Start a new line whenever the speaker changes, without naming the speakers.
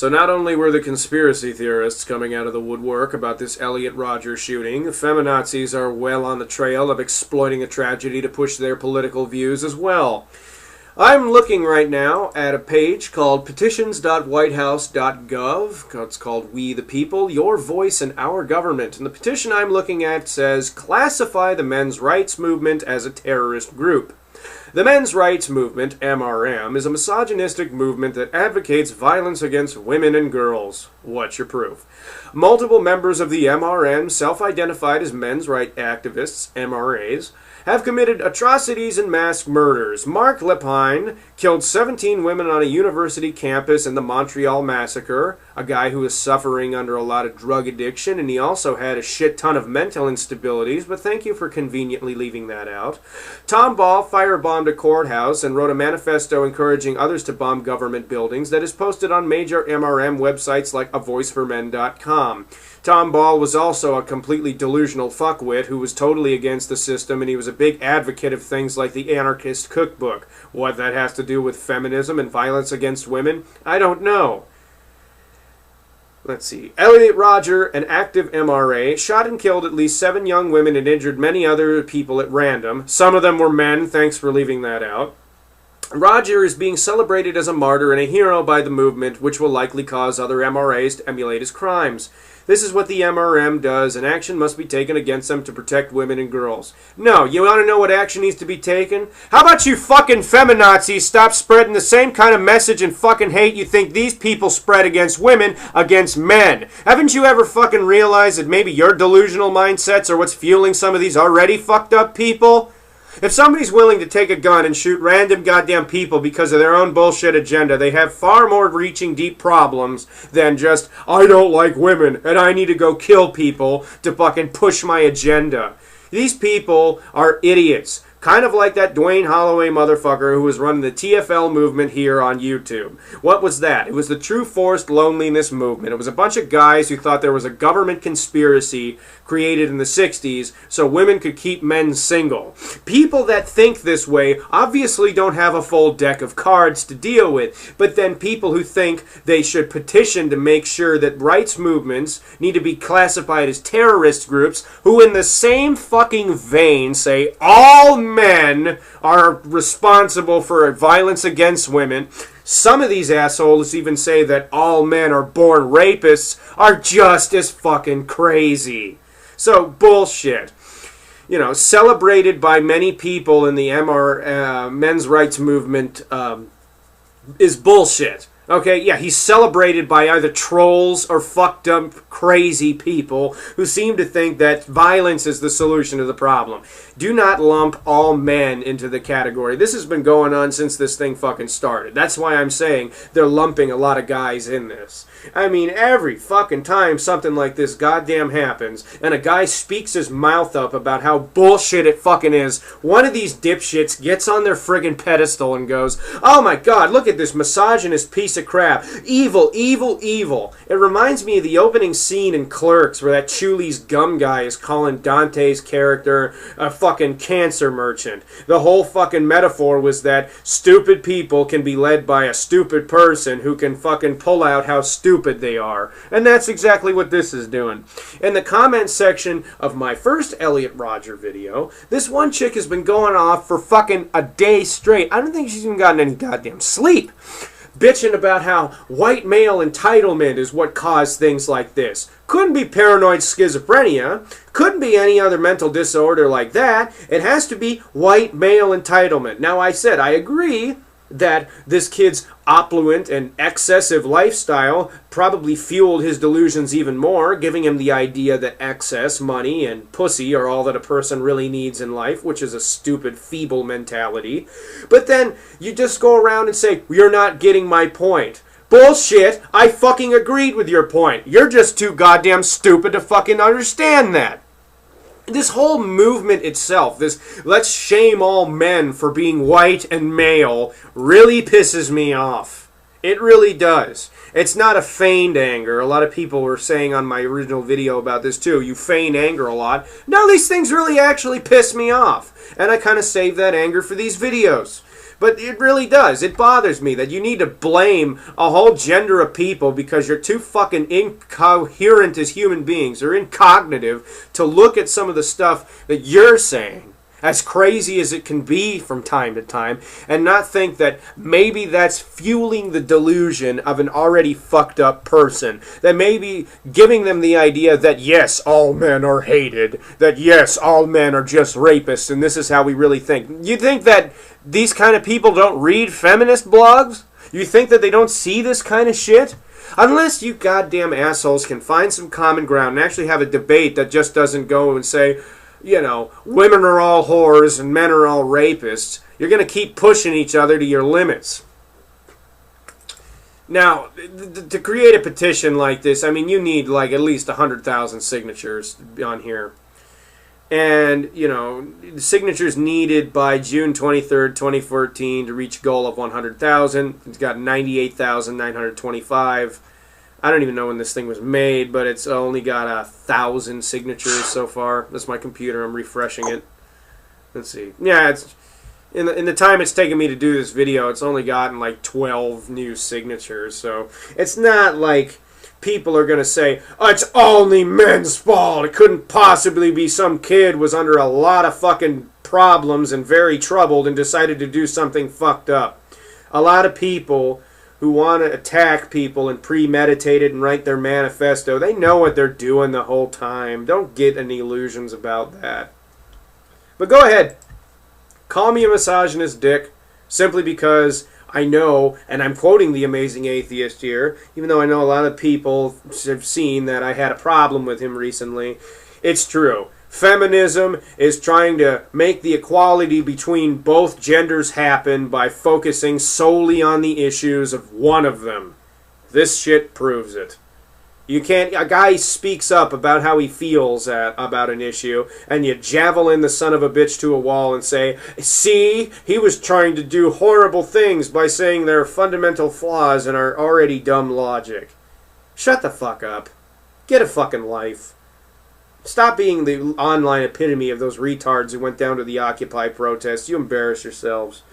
So not only were the conspiracy theorists coming out of the woodwork about this Elliot Rodger shooting, feminazis are well on the trail of exploiting a tragedy to push their political views as well. I'm looking right now at a page called petitions.whitehouse.gov. It's called We the People, Your Voice in Our Government. And the petition I'm looking at says, classify the men's rights movement as a terrorist group. The men's rights movement, MRM, is a misogynistic movement that advocates violence against women and girls. What's your proof? Multiple members of the MRM, self-identified as men's rights activists, MRAs, have committed atrocities and mass murders. Mark Lepine killed 17 women on a university campus in the Montreal Massacre, a guy who was suffering under a lot of drug addiction, and he also had a shit ton of mental instabilities, but thank you for conveniently leaving that out. Tom Ball firebombed a courthouse and wrote a manifesto encouraging others to bomb government buildings that is posted on major MRM websites like avoiceformen.com. Tom Ball was also a completely delusional fuckwit who was totally against the system, and he was a big advocate of things like the Anarchist Cookbook. What that has to do with feminism and violence against women, I don't know. Let's see. Elliot Rodger, an active MRA, shot and killed at least 7 young women and injured many other people at random. Some of them were men, thanks for leaving that out. Rodger is being celebrated as a martyr and a hero by the movement, which will likely cause other MRAs to emulate his crimes. This is what the MRM does, and action must be taken against them to protect women and girls. No, you want to know what action needs to be taken? How about you fucking feminazis stop spreading the same kind of message and fucking hate you think these people spread against women, against men? Haven't you ever fucking realized that maybe your delusional mindsets are what's fueling some of these already fucked up people? If somebody's willing to take a gun and shoot random goddamn people because of their own bullshit agenda, they have far more reaching deep problems than just, I don't like women and I need to go kill people to fucking push my agenda. These people are idiots. Kind of like that Dwayne Holloway motherfucker who was running the TFL movement here on YouTube. What was that? It was the True Forced Loneliness movement. It was a bunch of guys who thought there was a government conspiracy created in the 60s so women could keep men single. People that think this way obviously don't have a full deck of cards to deal with, but then people who think they should petition to make sure that rights movements need to be classified as terrorist groups, who in the same fucking vein say all men are responsible for violence against women. Some of these assholes even say that all men are born rapists, are just as fucking crazy. So, bullshit. You know, celebrated by many people in the men's rights movement is bullshit. Okay, yeah, he's celebrated by either trolls or fucked up crazy people who seem to think that violence is the solution to the problem. Do not lump all men into the category. This has been going on since this thing fucking started. That's why I'm saying they're lumping a lot of guys in this. I mean, every fucking time something like this goddamn happens and a guy speaks his mouth up about how bullshit it fucking is, one of these dipshits gets on their friggin' pedestal and goes, oh my god, look at this misogynist piece of crap. Evil, evil, evil. It reminds me of the opening scene in Clerks where that Chuli's gum guy is calling Dante's character a fucking cancer merchant. The whole fucking metaphor was that stupid people can be led by a stupid person who can fucking pull out how stupid they are. And that's exactly what this is doing. In the comment section of my first Elliot Rodger video, this one chick has been going off for fucking a day straight. I don't think she's even gotten any goddamn sleep. Bitching about how white male entitlement is what caused things like this. Couldn't be paranoid schizophrenia. Couldn't be any other mental disorder like that. It has to be white male entitlement. Now, I said I agree that this kid's opulent and excessive lifestyle probably fueled his delusions even more, giving him the idea that excess, money, and pussy are all that a person really needs in life, which is a stupid, feeble mentality. But then you just go around and say, you're not getting my point. Bullshit! I fucking agreed with your point. You're just too goddamn stupid to fucking understand that. This whole movement itself, this let's shame all men for being white and male, really pisses me off. It really does. It's not a feigned anger. A lot of people were saying on my original video about this too, you feign anger a lot. No, these things really actually piss me off. And I kind of save that anger for these videos. But it really does. It bothers me that you need to blame a whole gender of people because you're too fucking incoherent as human beings, or incognitive, to look at some of the stuff that you're saying, as crazy as it can be from time to time, and not think that maybe that's fueling the delusion of an already fucked up person. That maybe giving them the idea that yes, all men are hated, that yes, all men are just rapists, and this is how we really think. You think that these kind of people don't read feminist blogs? You think that they don't see this kind of shit? Unless you goddamn assholes can find some common ground and actually have a debate that just doesn't go and say, you know, women are all whores and men are all rapists, you're going to keep pushing each other to your limits. Now, to create a petition like this, I mean, you need like at least 100,000 signatures on here. And, you know, the signatures needed by June 23rd, 2014 to reach a goal of 100,000. It's got 98,925. I don't even know when this thing was made, but it's only got 1,000 signatures so far. That's my computer. I'm refreshing it. Let's see. Yeah, it's in the time it's taken me to do this video, it's only gotten like 12 new signatures. So it's not like people are going to say, oh, it's only men's fault. It couldn't possibly be some kid was under a lot of fucking problems and very troubled and decided to do something fucked up. A lot of people who want to attack people and premeditate it and write their manifesto, they know what they're doing the whole time. Don't get any illusions about that. But go ahead. Call me a misogynist dick simply because I know, and I'm quoting the amazing atheist here, even though I know a lot of people have seen that I had a problem with him recently. It's true. Feminism is trying to make the equality between both genders happen by focusing solely on the issues of one of them. This shit proves it. You can't. A guy speaks up about how he feels about an issue, and you javelin the son of a bitch to a wall and say, see, he was trying to do horrible things by saying there are fundamental flaws in our already dumb logic. Shut the fuck up. Get a fucking life. Stop being the online epitome of those retards who went down to the Occupy protests. You embarrass yourselves.